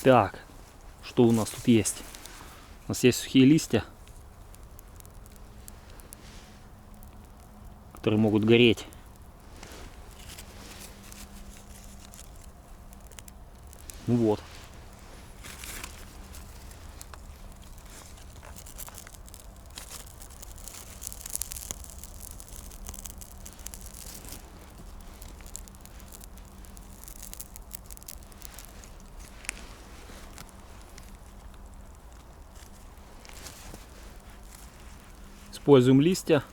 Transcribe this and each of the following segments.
Так, что у нас тут есть? У нас есть сухие листья, которые могут гореть. Ну вот. Используем листья.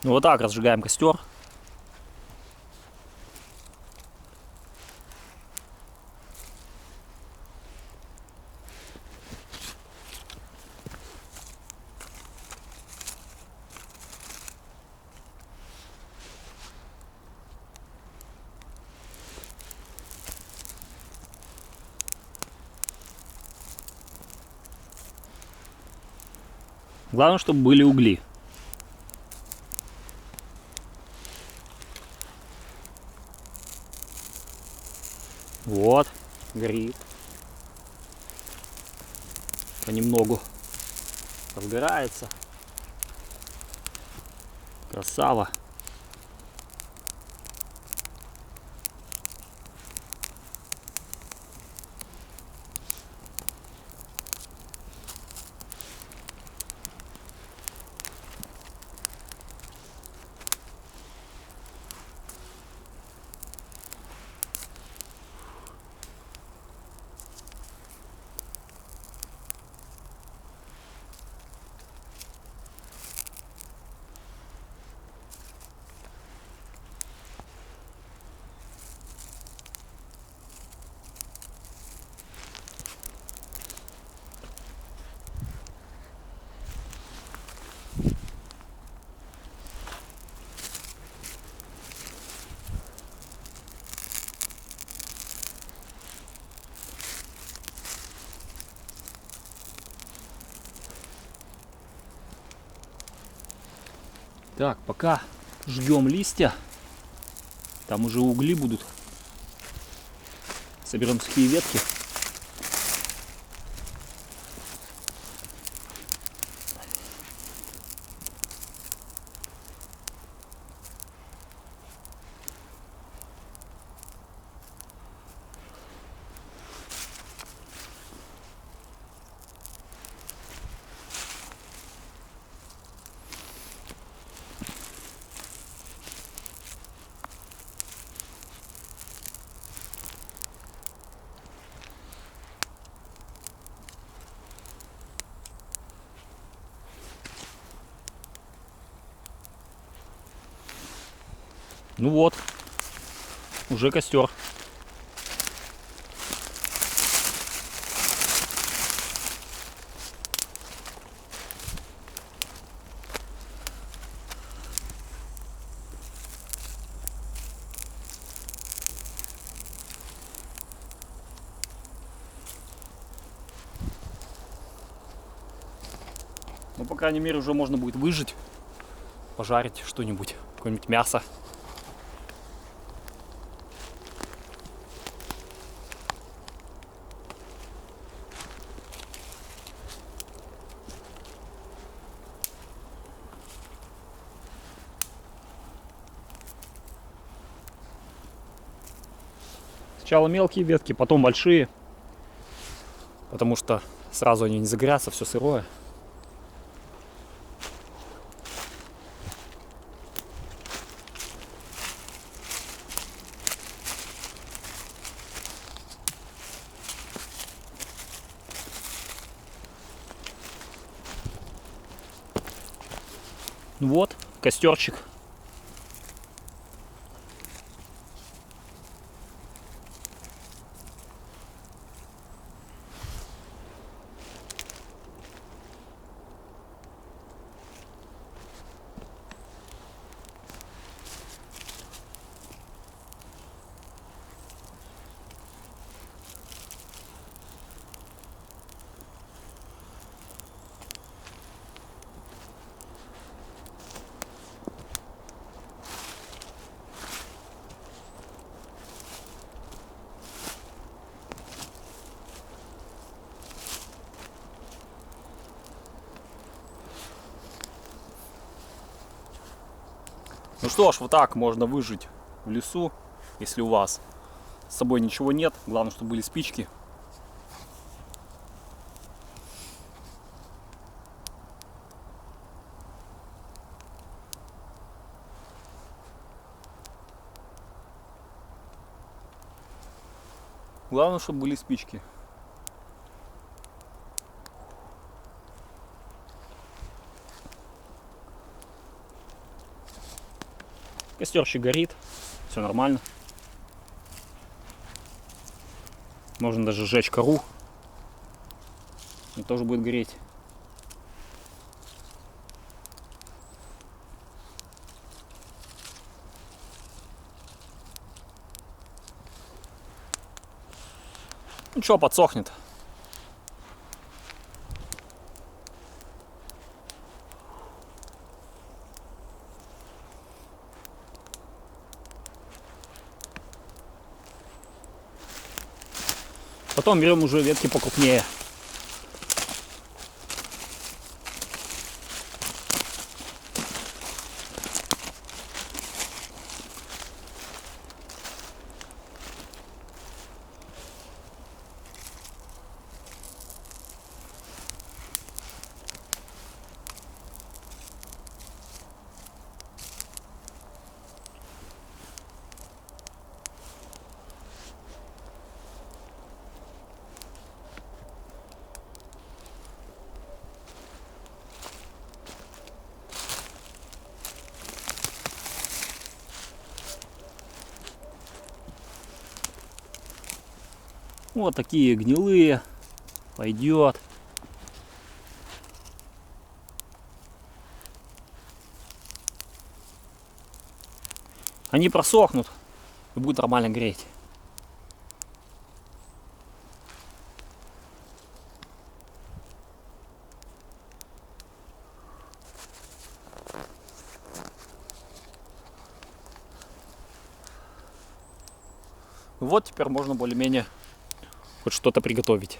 Ну вот так разжигаем костер. Главное, чтобы были угли. Вот, горит. Понемногу разгорается. Красава. Так, пока жгем листья, там уже угли будут. Соберем сухие ветки. Ну вот, уже костер. Ну, по крайней мере, уже можно будет выжать, пожарить что-нибудь, какое-нибудь мясо. Сначала мелкие ветки, потом большие. Потому что сразу они не загорятся, все сырое. Вот, костерчик. Ну что ж, вот так можно выжить в лесу, если у вас с собой ничего нет. Главное, чтобы были спички. Главное, чтобы были спички. Костерчик горит, все нормально. Можно даже сжечь кору. Он тоже будет гореть. Ну что, подсохнет. Потом берем уже ветки покрупнее. Вот такие гнилые. Пойдет. Они просохнут и будут нормально греть. Вот теперь можно более-менее хоть что-то приготовить.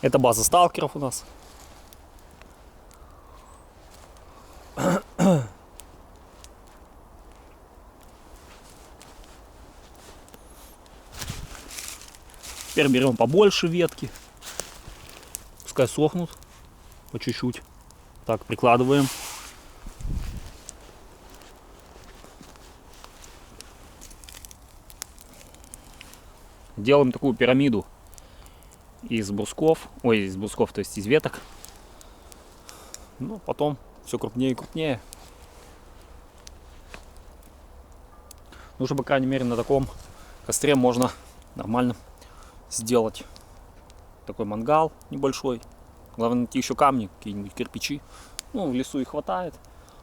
Это база сталкеров у нас. Теперь берем побольше ветки. Пускай сохнут по чуть-чуть. Так, прикладываем. Делаем такую пирамиду из брусков. Ой, из брусков, то есть из веток. Ну, потом все крупнее и крупнее. Ну, чтобы, по крайней мере, на таком костре можно нормально сделать такой мангал небольшой. Главное найти еще камни, какие-нибудь кирпичи. Ну, в лесу их хватает.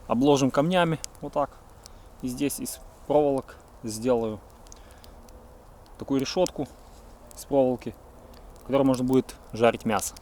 Обложим камнями вот так. И здесь из проволок сделаю такую решетку из проволоки, в которой можно будет жарить мясо.